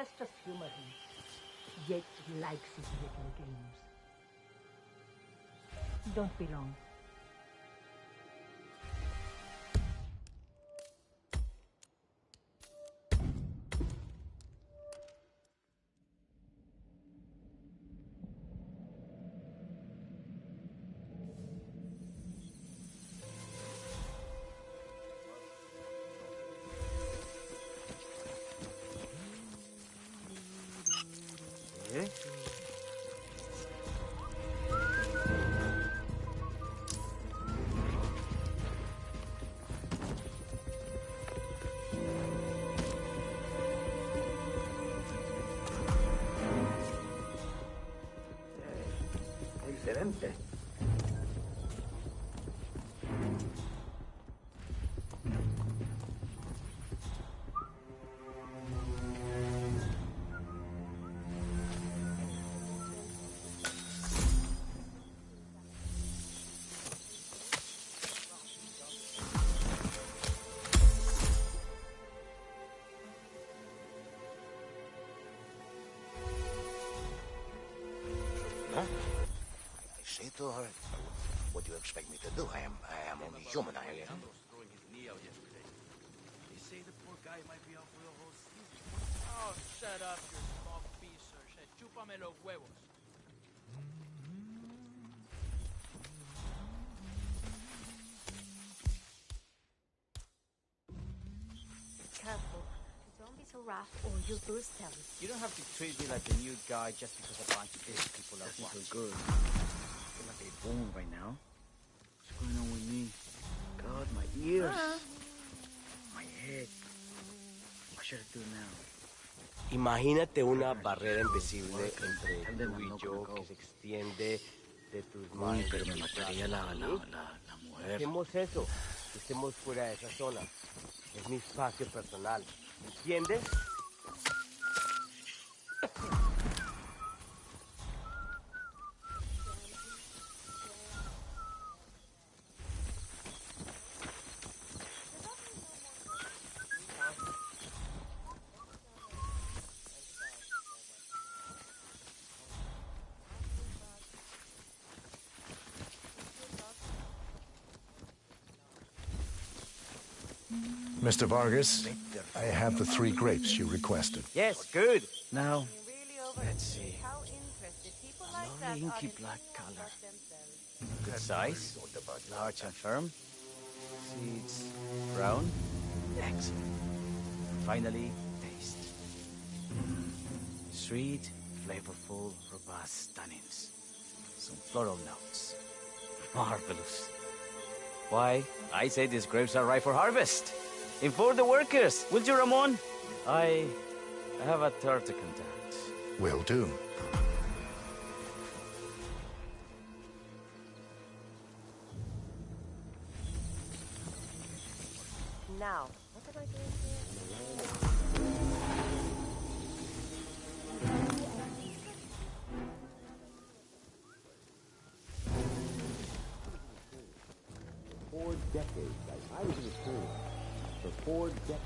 Let's just humor him. Yates likes his little games. Don't be long. Excelente. To her. What do you expect me to do? I am only human. I am. They say the poor guy might be out for the whole season. Oh, shut up, you small piece of shit. Chúpame los huevos. Careful. Don't be so rough or you'll bruise them. You don't have to treat me like a new guy just because a bunch of ill people are watching. So good. I feel like a bone right now. What's going on with me? God, my ears. My head. What should I do now? Imagínate una barrera invisible entre tú y yo que se extiende de tus manos. Pero me mataría la mujer. Hacemos eso. Estemos fuera de esa zona. Es mi espacio personal. ¿Entiendes? Mr. Vargas, I have the 3 grapes you requested. Yes, good. Now, Let's see. Lovely inky black color. Good size. Large and firm. Seeds brown. Excellent. Finally, taste. Sweet, flavorful, robust tannins. Some floral notes. Marvelous. Why, I say these grapes are ripe for harvest. Inform the workers, will you, Ramon? I have a third to contact. Will do. Now, what am I doing here? 4 decades. I was in the team for 4 decades.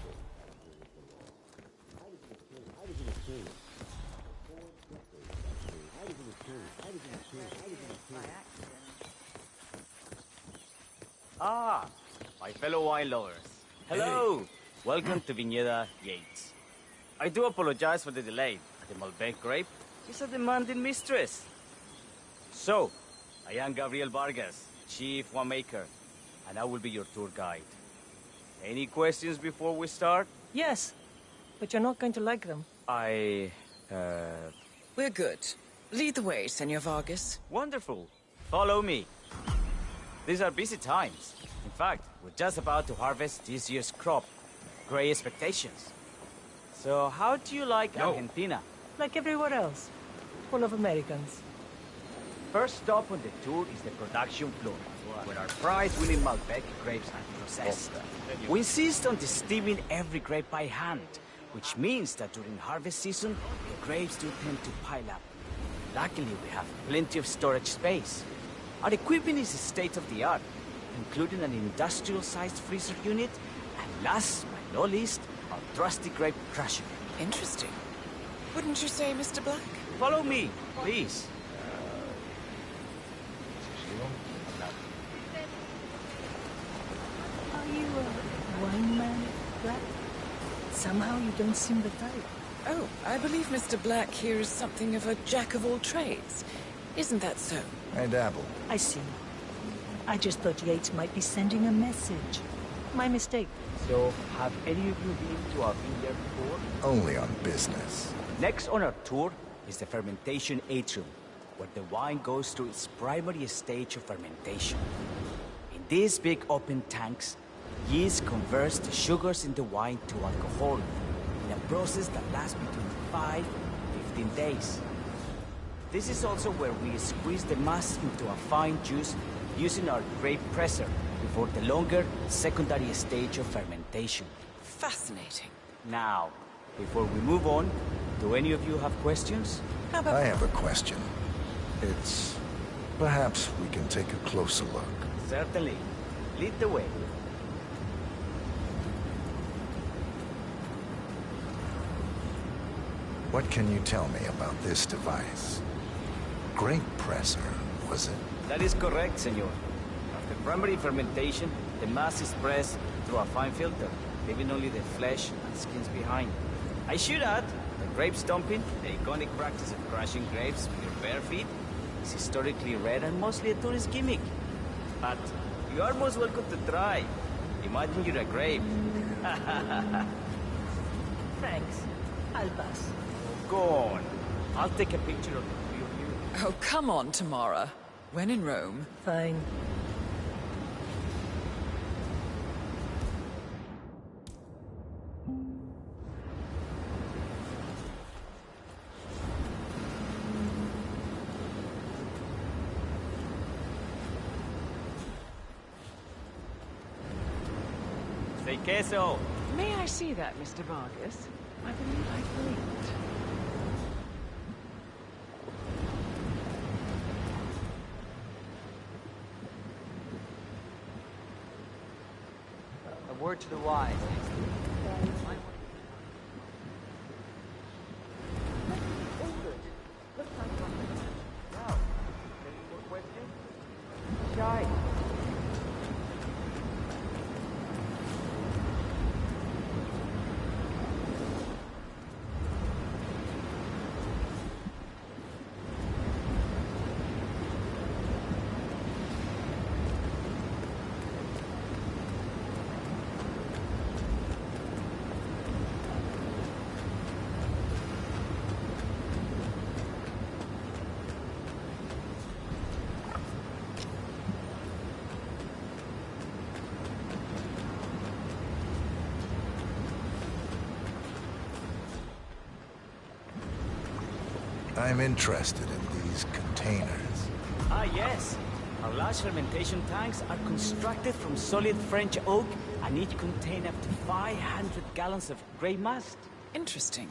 I was in the team. I was in the team. 4 decades. I was in the team. I was in the team. I was in the team. Ah, my fellow wine lovers. Hello. Hey. Welcome to Viñeda Yates. I do apologize for the delay. The Malbec grape is a demanding mistress. So, I am Gabriel Vargas, Chief Winemaker, and I will be your tour guide. Any questions before we start? Yes, but you're not going to like them. We're good. Lead the way, Senor Vargas. Wonderful. Follow me. These are busy times. In fact, we're just about to harvest this year's crop. Great expectations. So, how do you like Argentina? Like everywhere else. Full of Americans. First stop on the tour is the production floor, where our prize-winning Malbec grapes are processed. We insist on steaming every grape by hand, which means that during harvest season, the grapes do tend to pile up. Luckily, we have plenty of storage space. Our equipment is state-of-the-art, including an industrial-sized freezer unit, and last but not least, our trusty grape crusher. Interesting. Wouldn't you say, Mr. Black? Follow me, please. Are you a wine man, Black? Somehow you don't seem the type. Oh, I believe Mr. Black here is something of a jack of all trades. Isn't that so? I dabble. I see. I just thought Yates might be sending a message. My mistake. So, have any of you been to our vineyard before? Only on business. Next on our tour is the fermentation atrium, where the wine goes through its primary stage of fermentation. In these big open tanks, yeast converts the sugars in the wine to alcohol, in a process that lasts between 5 and 15 days. This is also where we squeeze the mass into a fine juice using our grape presser before the longer secondary stage of fermentation. Fascinating. Now, before we move on, do any of you have questions? How about... I have a question. It's... Perhaps we can take a closer look. Certainly. Lead the way. What can you tell me about this device? Grape presser, was it? That is correct, senor. After primary fermentation, the mass is pressed through a fine filter, leaving only the flesh and skins behind. I should add, the grape stomping, the iconic practice of crushing grapes with your bare feet, is historically rare and mostly a tourist gimmick. But you are most welcome to try. Imagine you're a grape. Thanks. I'll pass. Go on. I'll take a picture of the three of you. Oh, come on, Tamara. When in Rome. Fine. Say queso. May I see that, Mr. Vargas? I believe I blinked. A word to the wise. I'm interested in these containers. Ah, yes. Our large fermentation tanks are constructed from solid French oak and each contain up to 500 gallons of grape must. Interesting.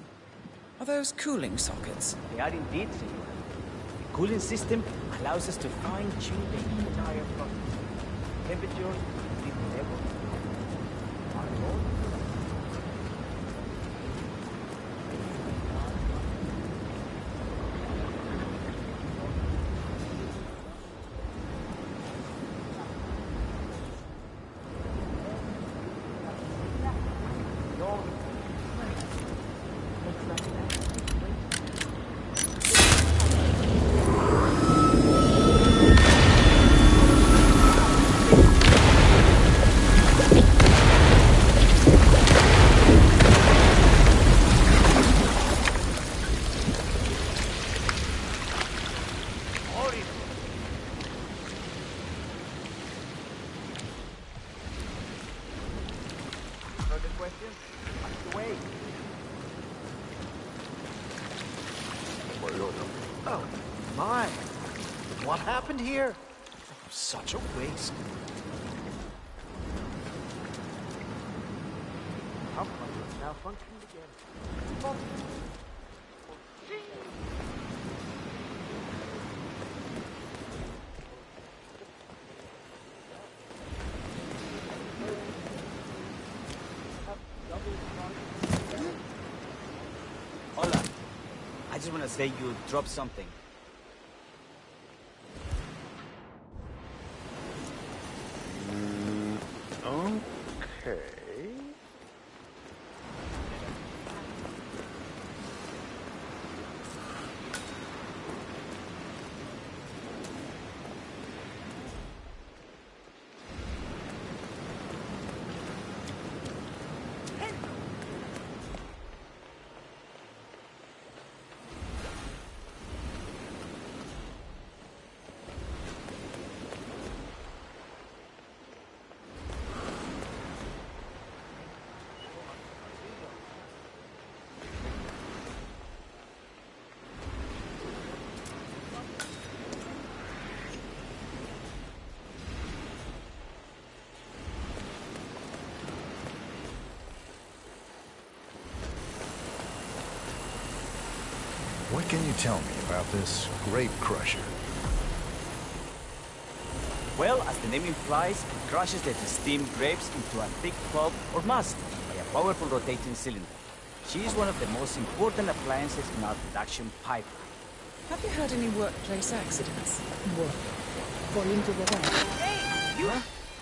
Are those cooling sockets? They are indeed, senor. The cooling system allows us to fine-tune the entire process. Temperature, heat level. Oh, my. What happened here? Such a waste. How come it's malfunctioned again? Hola. just want to say you dropped something. Okay. What can you tell me about this grape crusher? Well, as the name implies, it crushes the steamed grapes into a thick pulp or must by a powerful rotating cylinder. She is one of the most important appliances in our production pipeline. Have you had any workplace accidents? What? Falling to the right. Hey, you!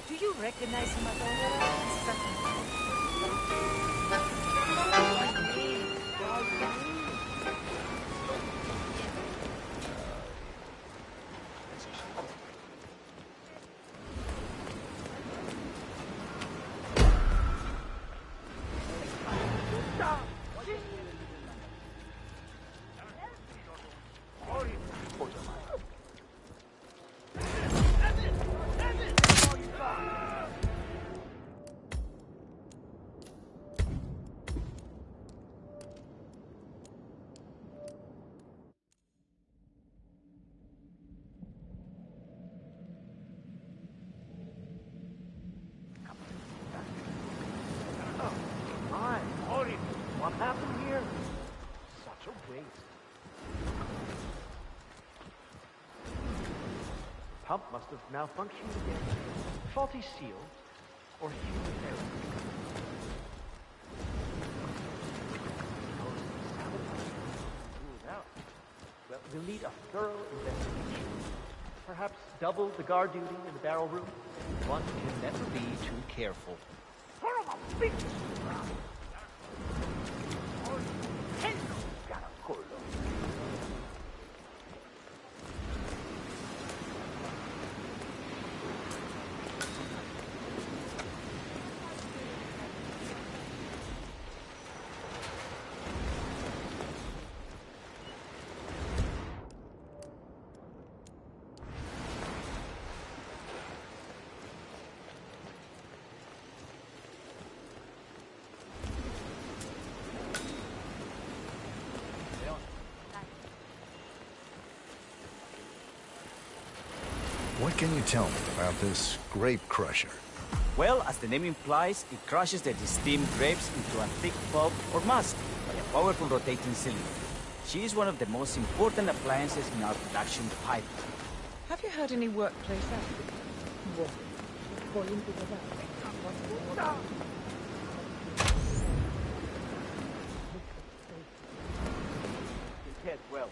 Do you recognize Madonna? What happened here? Such a waste. Pump must have malfunctioned again. Faulty seal or human error. Ruled out. Well, we'll need a thorough investigation. Perhaps double the guard duty in the barrel room. One can never be too careful. What can you tell me about this grape crusher? Well, as the name implies, it crushes the steamed grapes into a thick pulp or must by a powerful rotating cylinder. She is one of the most important appliances in our production pipeline. Have you had any workplace accidents? What? Falling to the right. Yes, well,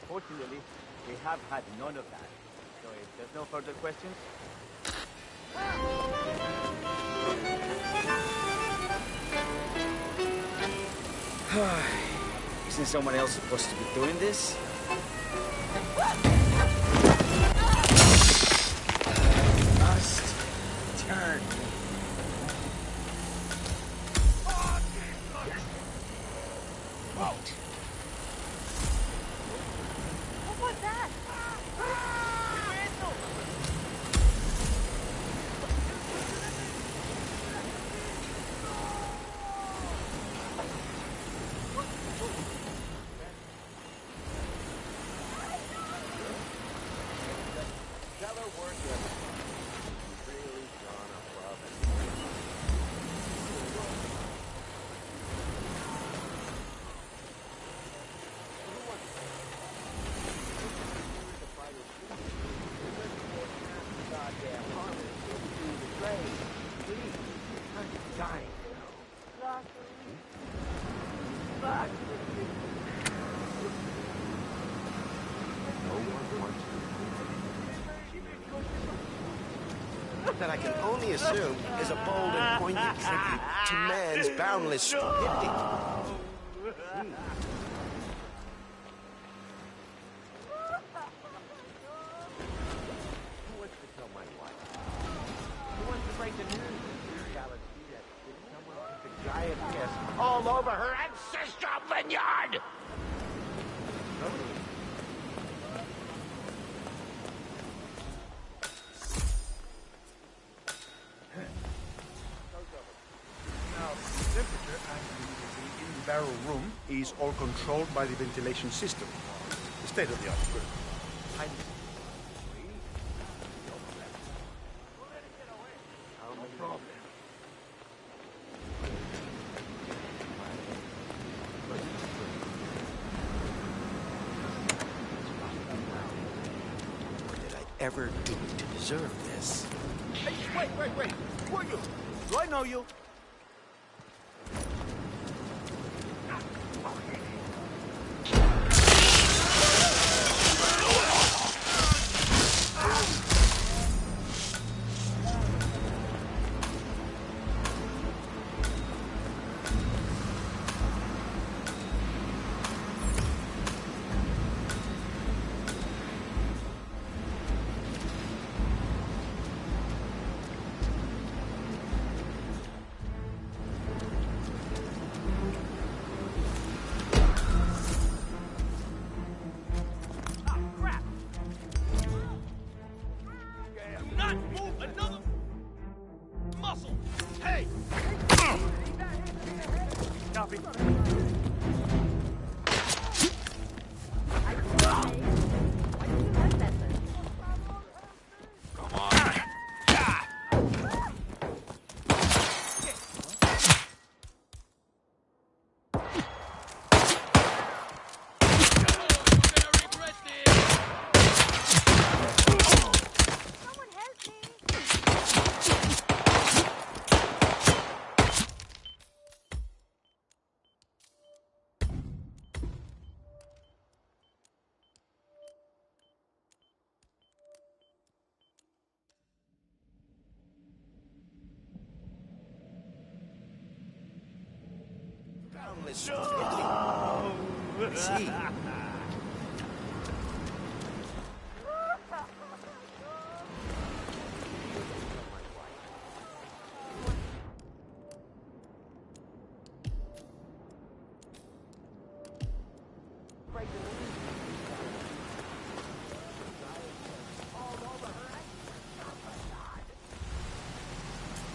fortunately, we have had none of that. So if there's no further questions... Isn't someone else supposed to be doing this? Must turn. Out. What was that? that I can only assume is a bold and poignant tribute to man's boundless stupidity. Who wants to tell my wife? Who wants to break the news? Galaxy that someone took a giant piss all over her ancestral vineyard! Now, the temperature and humidity in the barrel room is all controlled by the ventilation system. The state-of-the-art equipment. No problem. What did I ever do to deserve this? Hey, wait! Who are you? Do I know you? Not move another muscle. Hey! Copy. Come on. Boundless stupidity. See?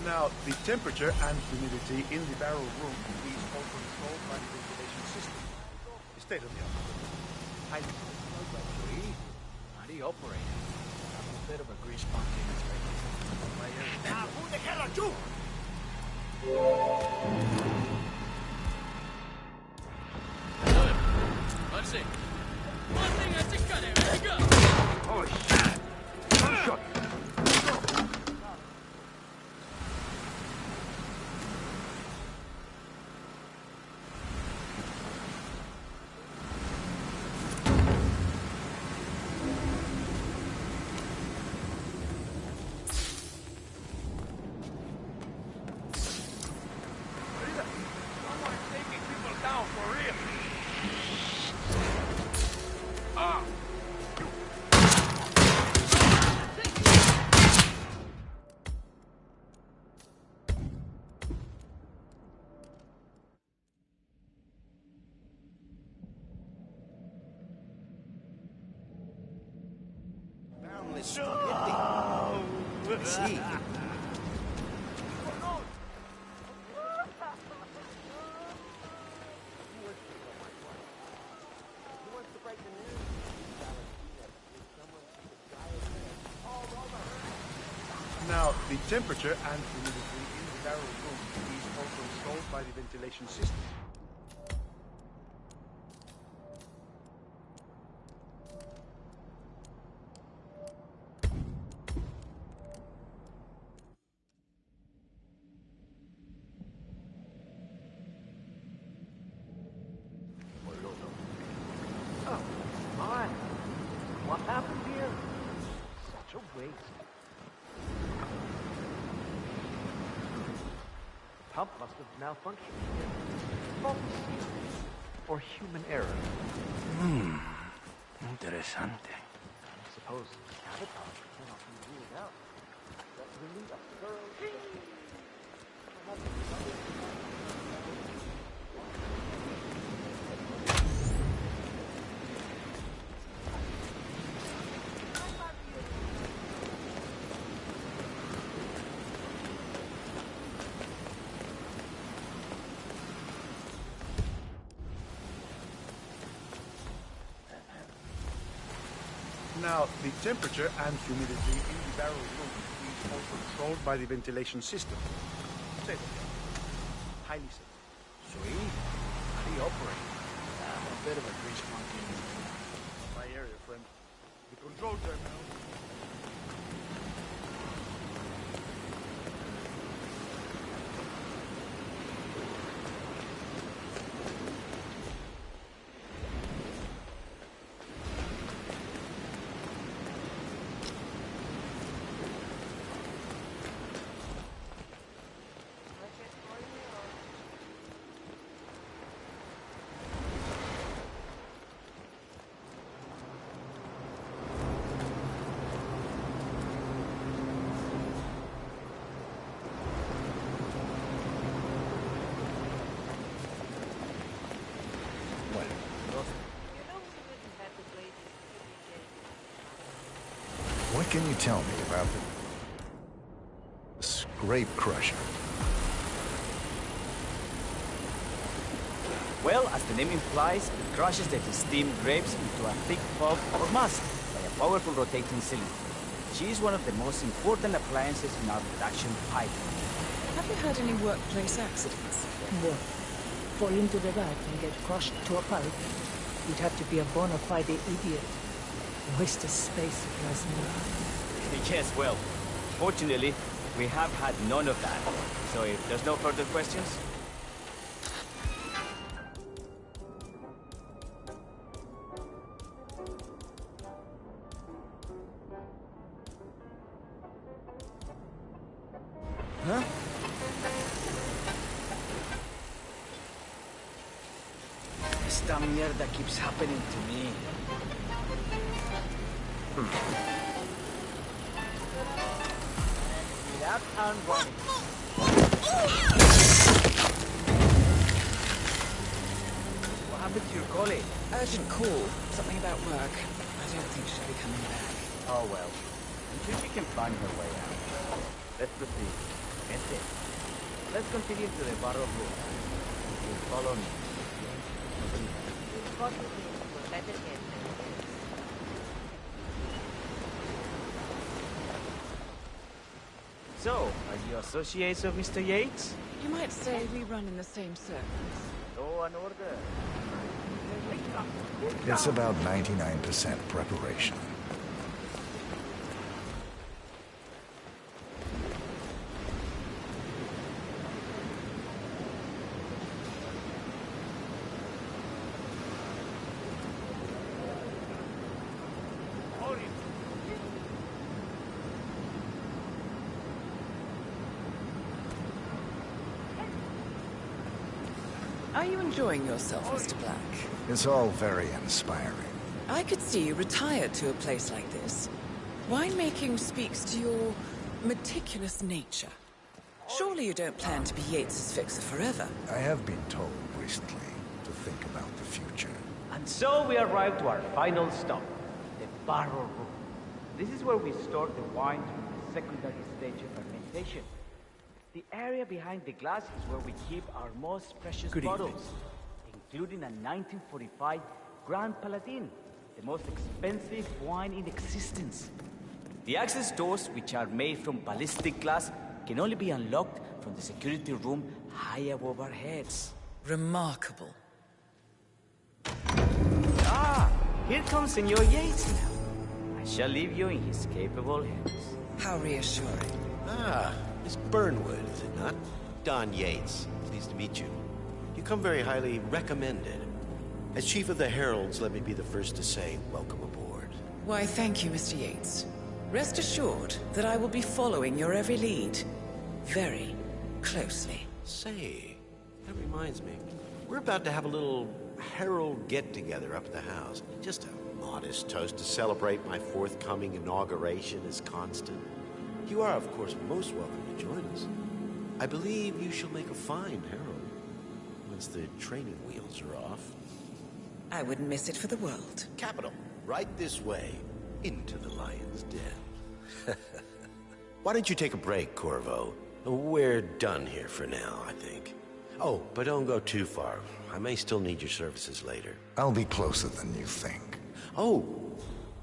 Now, the temperature and humidity in the barrel room is all controlled by the ventilation system. The state-of-the-art equipment. How do you operate it? I'm a bit of a grease monkey. Now, who the hell are you? Let's see. One thing has to cut it. Let's go. Oh, shit! One shot! Someone's taking people down for real. Boundless stupidity. See? Now, the temperature and humidity in the barrel room is all controlled by the ventilation system. Oh, my. What happened here? Such a waste. pump must have malfunctioned. Faulty seal. Or human error. Interesante. I suppose sabotage cannot be ruled out. But we need a thorough... Now, the temperature and humidity in the barrel room is all controlled by the ventilation system. State of the art. Highly safe. Sweet. How do you operate? I'm a bit of a grease monkey. My area, friend. The control terminal. What can you tell me about the Grape Crusher? Well, as the name implies, it crushes the steamed grapes into a thick pulp or mass by a powerful rotating cylinder. She is one of the most important appliances in our production pipeline. Have you had any workplace accidents? No. Fall into the back and get crushed to a pulp. You'd have to be a bona fide idiot. Waste of space, plasma. Yes, well, fortunately, we have had none of that. So if there's no further questions... Huh? Esta mierda keeps happening to me. Get out and run. What happened to your colleague? Urgent call. Something about work. I don't think she'll be coming back. Oh well. I'm sure she can find her way out. Let's proceed. Gente, let's continue to the barrel room. You follow me. So, are you associates of Mr. Yates? You might say we run in the same circles. Law and order. It's about 99% preparation. Are you enjoying yourself, Mr. Black? It's all very inspiring. I could see you retired to a place like this. Winemaking speaks to your meticulous nature. Surely you don't plan to be Yates's fixer forever. I have been told recently to think about the future. And so we arrive to our final stop, the barrel room. This is where we store the wine through the secondary stage of fermentation. The area behind the glass is where we keep our most precious bottles, including a 1945 Grand Paladin, the most expensive wine in existence. The access doors, which are made from ballistic glass, can only be unlocked from the security room high above our heads. Remarkable. Ah, here comes Senor Yates now. I shall leave you in his capable hands. How reassuring. Ah, Miss Burnwood, is it not? Don Yates. Pleased to meet you. You come very highly recommended. As Chief of the Heralds, let me be the first to say welcome aboard. Why, thank you, Mr. Yates. Rest assured that I will be following your every lead very closely. Say, that reminds me. We're about to have a little herald get-together up at the house. Just a modest toast to celebrate my forthcoming inauguration as constant. You are, of course, most welcome to join us. I believe you shall make a fine herald once the training wheels are off. I wouldn't miss it for the world. Capital. Right this way, into the lion's den. Why don't you take a break, Corvo? We're done here for now, I think. Oh, but don't go too far. I may still need your services later. I'll be closer than you think. Oh,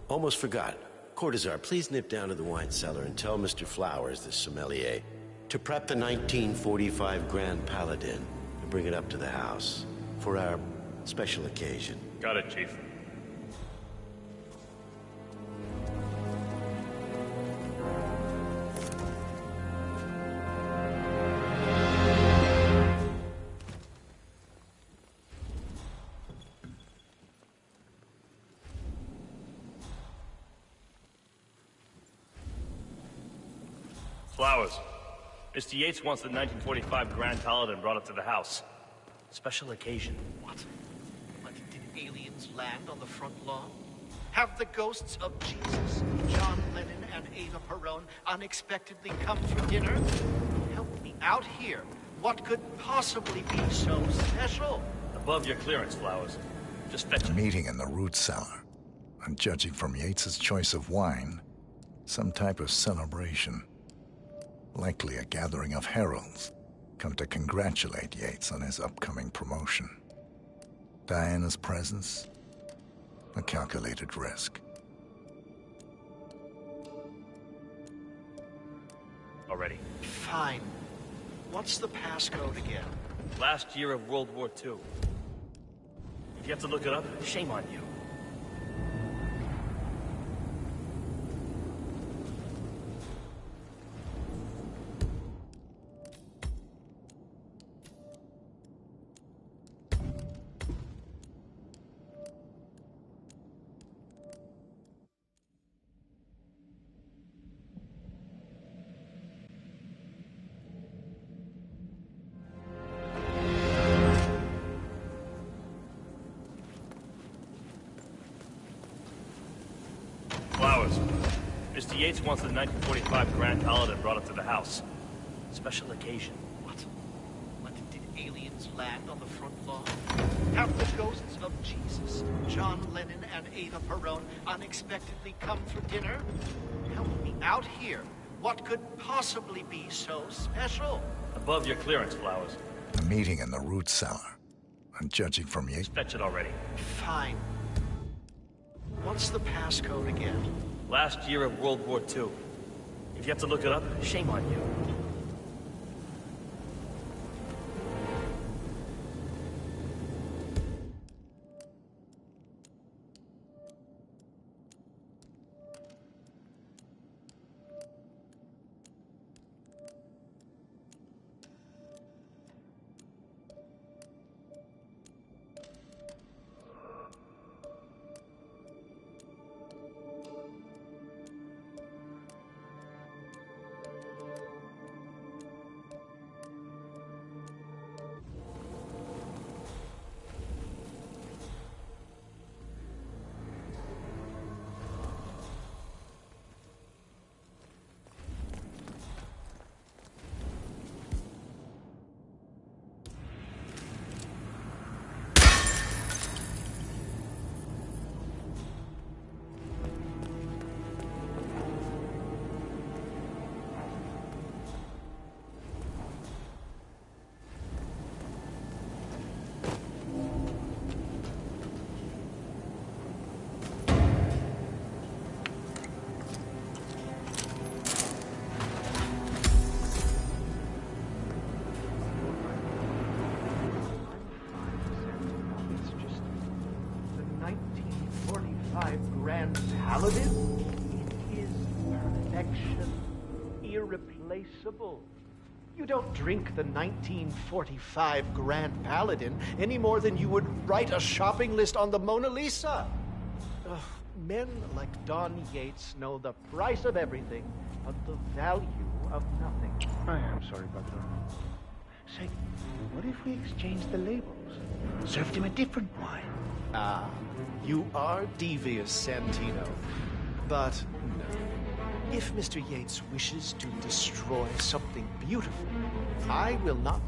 almost forgot. Cortazar, please nip down to the wine cellar and tell Mr. Flowers, the sommelier, to prep the 1945 Grand Paladin and bring it up to the house for our special occasion. Got it, Chief. Flowers. Mr. Yates wants the 1945 Grand Paladin brought up to the house. Special occasion. What? Did aliens land on the front lawn? Have the ghosts of Jesus, John Lennon, and Ava Perón unexpectedly come for dinner? Help me out here. What could possibly be so special? Above your clearance, Flowers. Just fetch A meeting in the root cellar. And judging from Yates's choice of wine, some type of celebration. Likely a gathering of heralds, come to congratulate Yates on his upcoming promotion. Diana's presence, a calculated risk. Already. Fine. What's the passcode again? Last year of World War II. If you have to look it up, shame on you. Mr. Yates wants the 1945 Grand Paladin brought up to the house. Special occasion. What? Did aliens land on the front lawn? Have the ghosts of Jesus, John Lennon, and Ava Perón unexpectedly come for dinner? Help me out here. What could possibly be so special? Above your clearance, Flowers. A meeting in the root cellar. And judging from Yates... Fetch it already. Fine. What's the passcode again? Last year of World War II. If you have to look it up, shame on you. Grand Paladin? It is perfection, irreplaceable. You don't drink the 1945 Grand Paladin any more than you would write a shopping list on the Mona Lisa. Ugh, men like Don Yates know the price of everything, but the value of nothing. I am sorry, Butler. Say, what if we exchange the labels? Served him a different wine. Ah, you are devious, Santino. But no. If Mr. Yates wishes to destroy something beautiful, I will not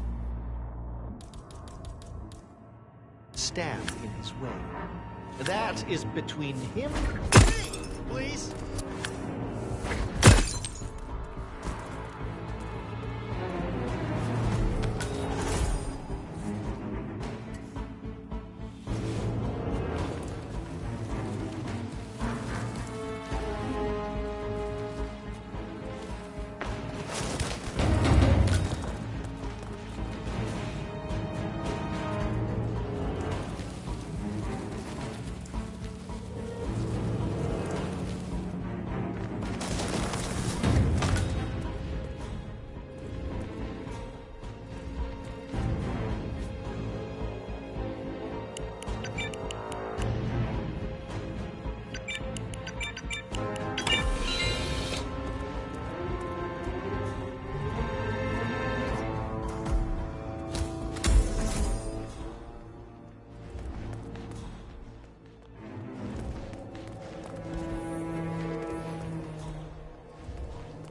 stand in his way. That is between him. Please.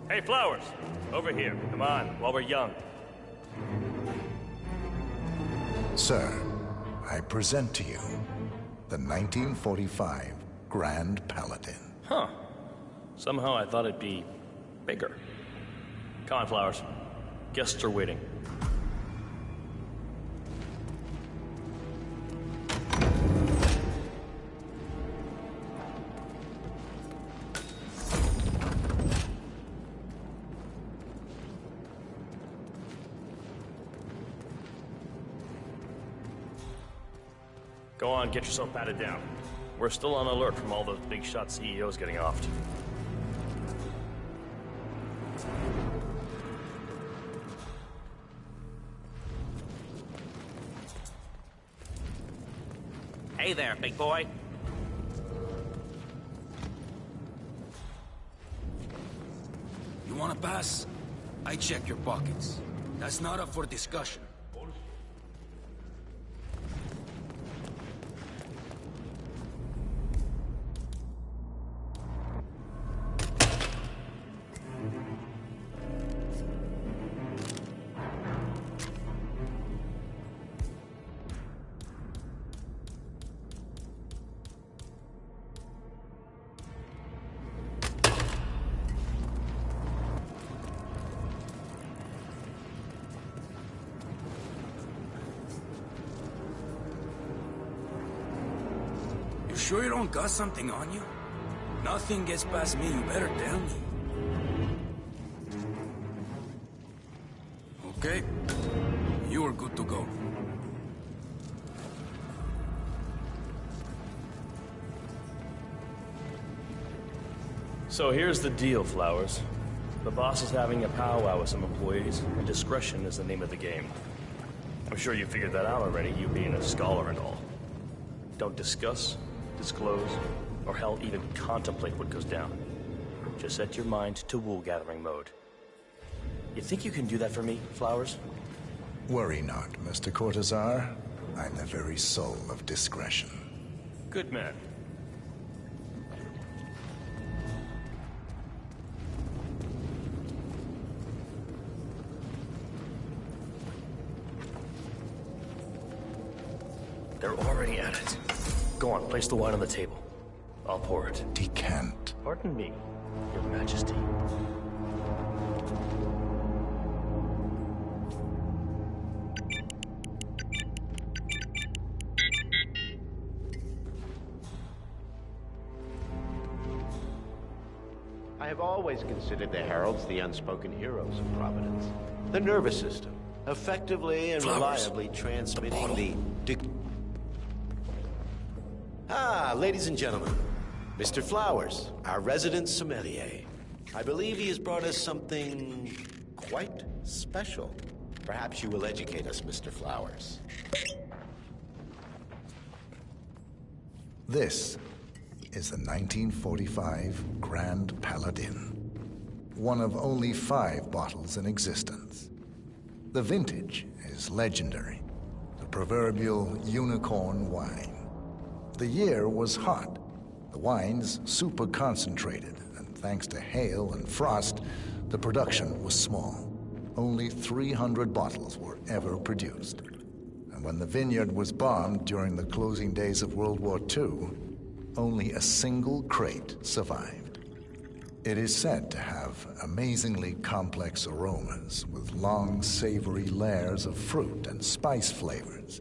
Hey, Flowers! Over here. Come on, while we're young. Sir, I present to you the 1945 Grand Paladin. Huh. Somehow I thought it'd be bigger. Come on, Flowers. Guests are waiting. Go on, get yourself patted down. We're still on alert from all those big shot CEOs getting offed. Hey there, big boy. You wanna pass? I check your pockets. That's not up for discussion. You sure you don't got something on you? Nothing gets past me, you better tell me. Okay. You are good to go. So here's the deal, Flowers. The boss is having a powwow with some employees, and discretion is the name of the game. I'm sure you figured that out already, you being a scholar and all. Don't discuss, disclose, or hell, even contemplate what goes down. Just set your mind to wool-gathering mode. You think you can do that for me, Flowers? Worry not, Mr. Cortazar. I'm the very soul of discretion. Good man. They're already at it. Go on, place the wine on the table. I'll pour it. Decant. Pardon me, Your Majesty. I have always considered the heralds the unspoken heroes of Providence. The nervous system, effectively and reliably transmitting the... Ah, ladies and gentlemen, Mr. Flowers, our resident sommelier. I believe he has brought us something quite special. Perhaps you will educate us, Mr. Flowers. This is the 1945 Grand Paladin, one of only 5 bottles in existence. The vintage is legendary, the proverbial unicorn wine. The year was hot, the wine's super concentrated, and thanks to hail and frost, the production was small. Only 300 bottles were ever produced. And when the vineyard was bombed during the closing days of World War II, only a single crate survived. It is said to have amazingly complex aromas with long, savory layers of fruit and spice flavors,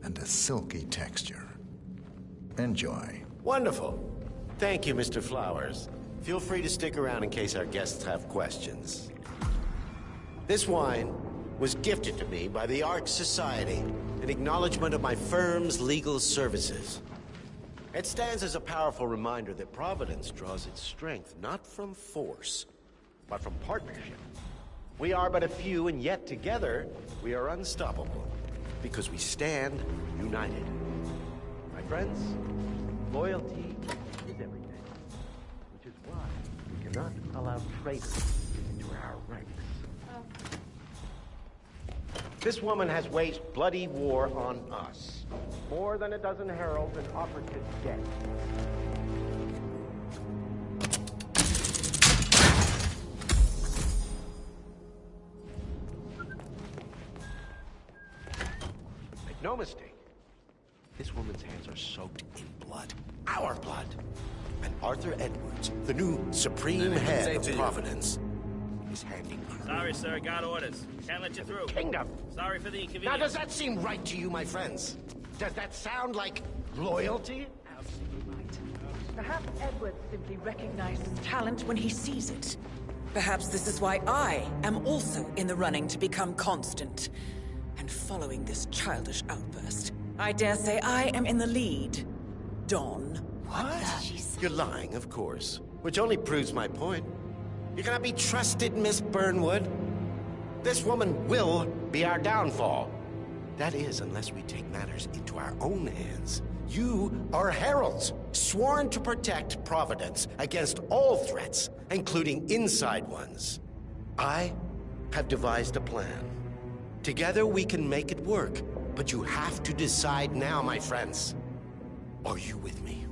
and a silky texture. Enjoy. Wonderful. Thank you, Mr. Flowers. Feel free to stick around in case our guests have questions. This wine was gifted to me by the Arch Society in acknowledgement of my firm's legal services. It stands as a powerful reminder that Providence draws its strength not from force, but from partnership. We are but a few, and yet together we are unstoppable, because we stand united. My friends, loyalty is everything, which is why we cannot allow traitors into our ranks. This woman has waged bloody war on us. More than a dozen heralds and operatives dead. Make no mistake, this woman's hands are soaked in blood. Our blood. And Arthur Edwards, the new supreme head of Providence, is handing her. Sorry, sir. Got orders. Can't let you through. Kingdom. Sorry for the inconvenience. Now, does that seem right to you, my friends? Does that sound like loyalty? Absolutely right. Perhaps Edward simply recognizes talent when he sees it. Perhaps this is why I am also in the running to become constant. And following this childish outburst, I dare say I am in the lead. Don. What? You're lying, of course. Which only proves my point. You cannot be trusted, Miss Burnwood. This woman will be our downfall. That is, unless we take matters into our own hands. You are heralds, sworn to protect Providence against all threats, including inside ones. I have devised a plan. Together we can make it work, but you have to decide now, my friends. Are you with me?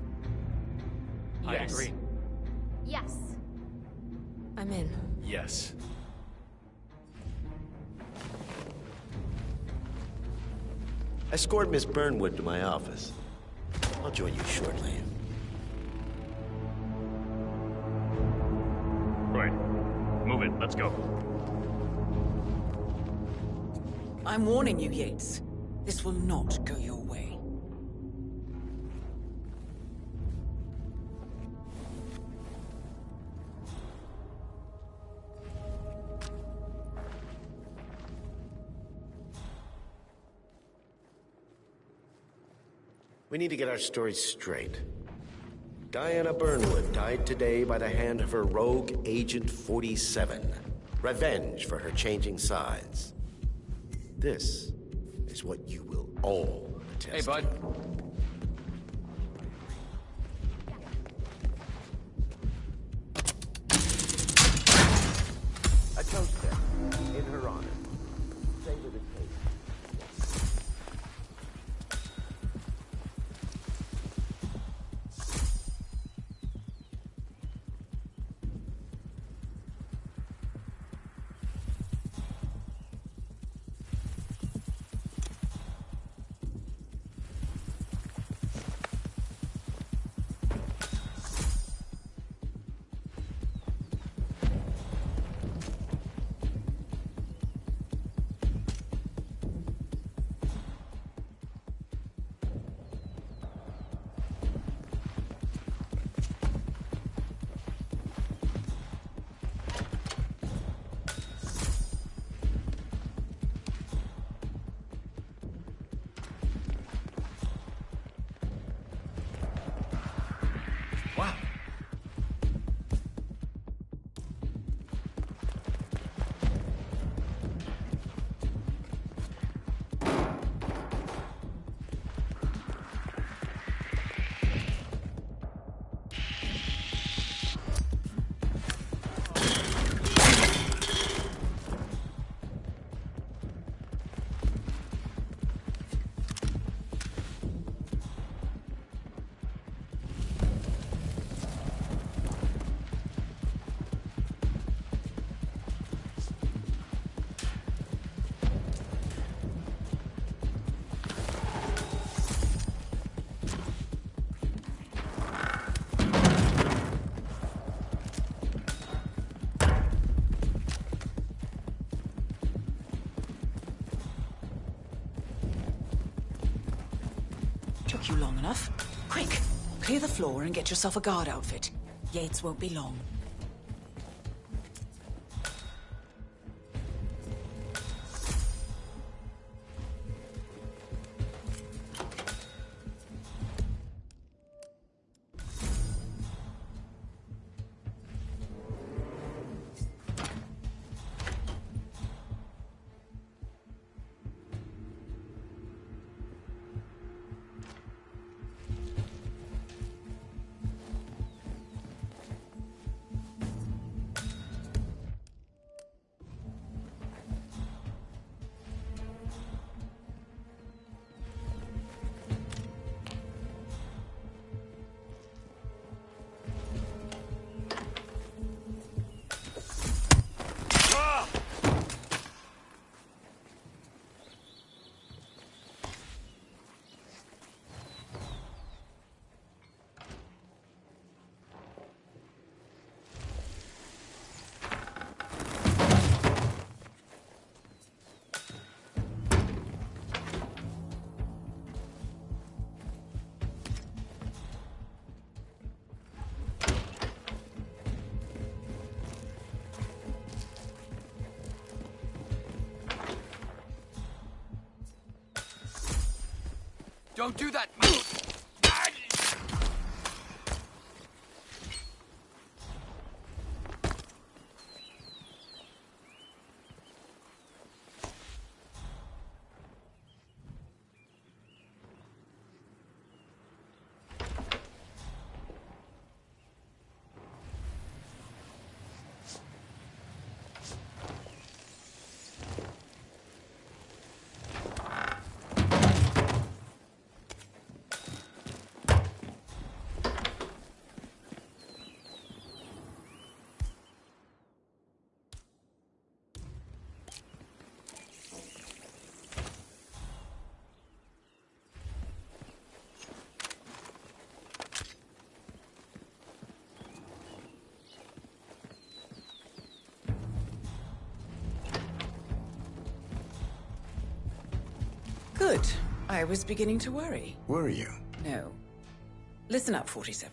I agree. Yes. I'm in. Yes. Escort Miss Burnwood to my office. I'll join you shortly. Right. Move it. Let's go. I'm warning you, Yates. This will not go your way. We need to get our story straight. Diana Burnwood died today by the hand of her rogue Agent 47. Revenge for her changing sides. This is what you will all attest Hey, bud. A toast there, in her honor. Savor the taste. you long enough. Quick, clear the floor and get yourself a guard outfit. Yates won't be long. Don't do that! Good. I was beginning to worry. Were you? No. Listen up, 47.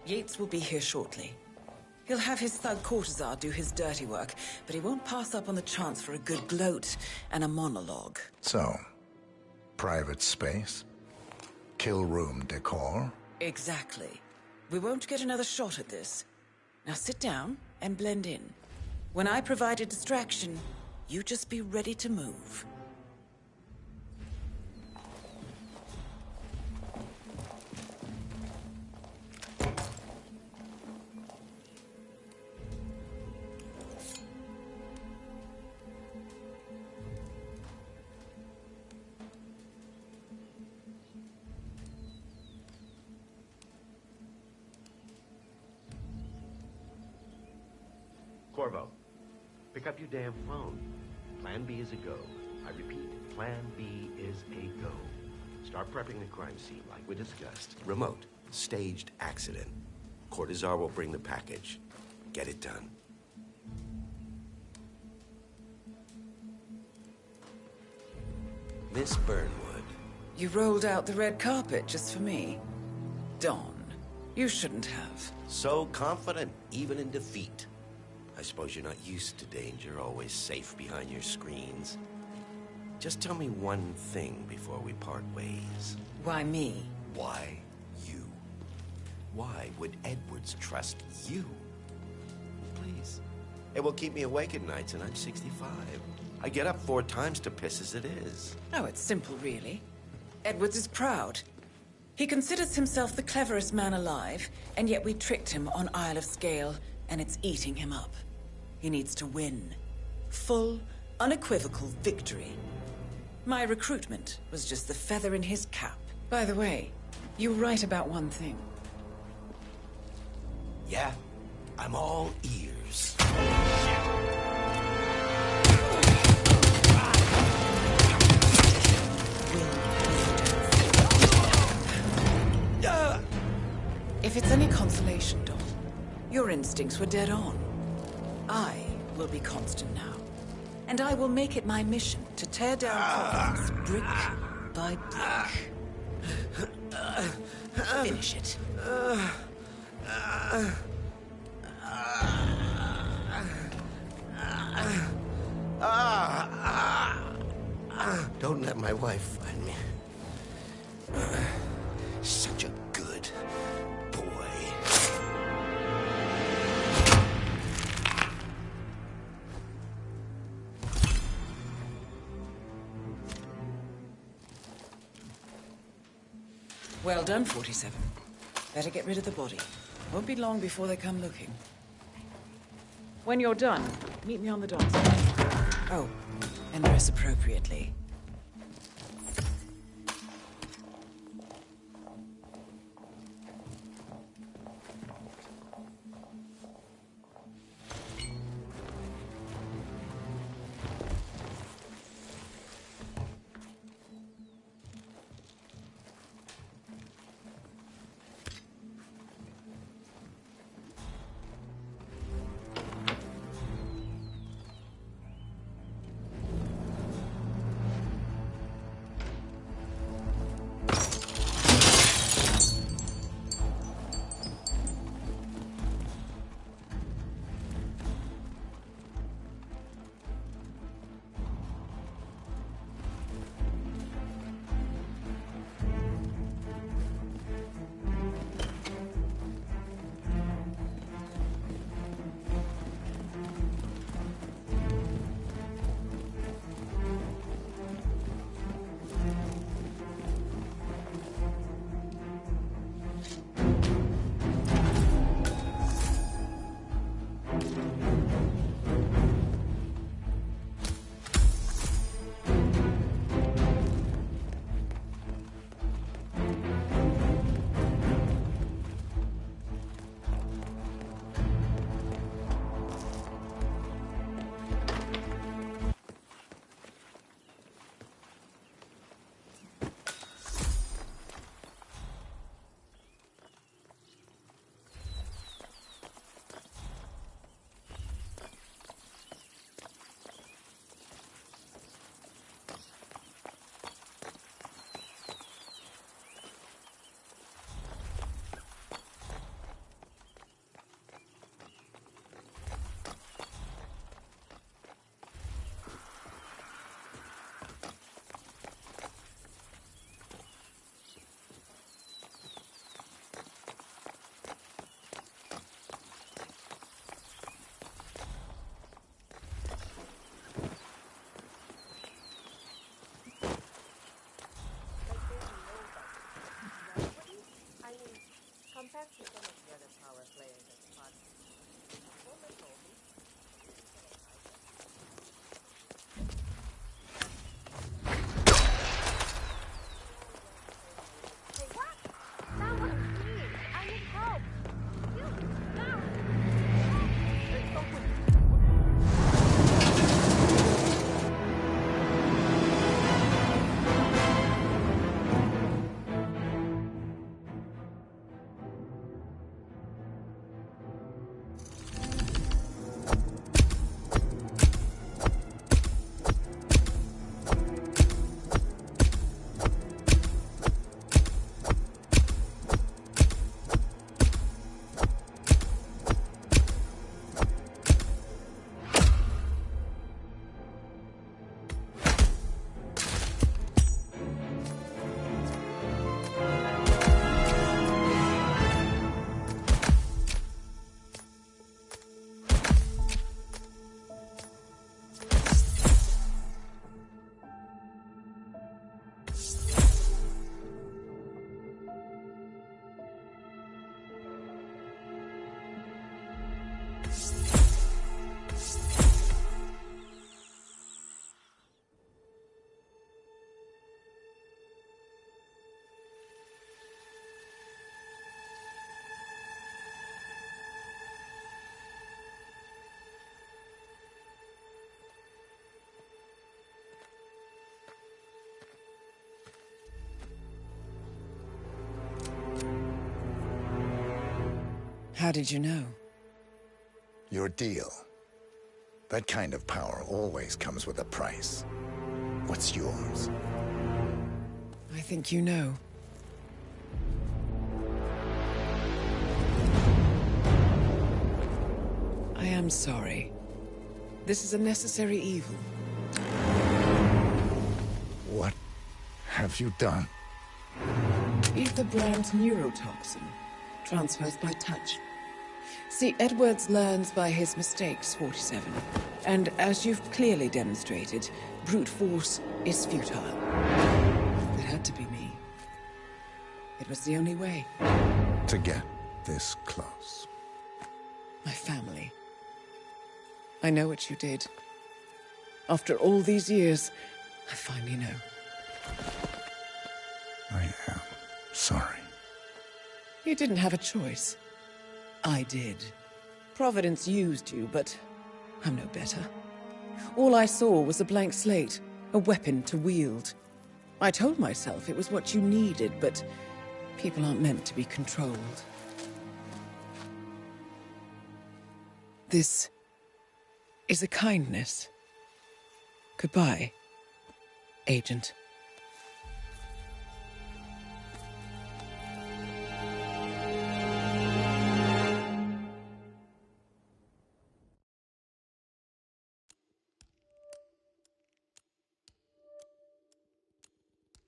Yates will be here shortly. He'll have his thug Cortazar do his dirty work, but he won't pass up on the chance for a good gloat and a monologue. So, private space? Kill room decor? Exactly. We won't get another shot at this. Now sit down and blend in. When I provide a distraction, you just be ready to move. Corvo, pick up your damn phone. Plan B is a go. I repeat, Plan B is a go. Start prepping the crime scene like we discussed. Remote, staged accident. Cortazar will bring the package. Get it done. Miss Burnwood. You rolled out the red carpet just for me. Don, you shouldn't have. So confident, even in defeat. I suppose you're not used to danger, always safe behind your screens. Just tell me one thing before we part ways. Why me? Why you? Why would Edwards trust you? Please. It will keep me awake at nights, and I'm 65. I get up 4 times to piss as it is. Oh, it's simple, really. Edwards is proud. He considers himself the cleverest man alive, and yet we tricked him on Isle of Scale, and it's eating him up. He needs to win. Full, unequivocal victory. My recruitment was just the feather in his cap. By the way, you were right about one thing. Yeah? I'm all ears. If it's any consolation, Don, your instincts were dead on. I will be constant now. And I will make it my mission to tear down Providence brick by brick. Finish it. Don't let my wife find me. Such a good boy. Well done, 47. Better get rid of the body. Won't be long before they come looking. When you're done, meet me on the dance floor. Oh, and dress appropriately. Compared to some of the other power players at the party, Bowman told me Hey, what? That was me! I need help! You, now! Hey, stop with How did you know? Your deal. That kind of power always comes with a price. What's yours? I think you know. am sorry. This is a necessary evil. What have you done? Ether brand neurotoxin. Transfers by touch. See, Edwards learns by his mistakes, 47. And as you've clearly demonstrated, brute force is futile. It had to be me. It was the only way. To get this close. My family. I know what you did. After all these years, I finally know. I am sorry. You didn't have a choice. I did. Providence used you, but I'm no better. All I saw was a blank slate, a weapon to wield. I told myself it was what you needed, but people aren't meant to be controlled. This is a kindness. Goodbye, Agent.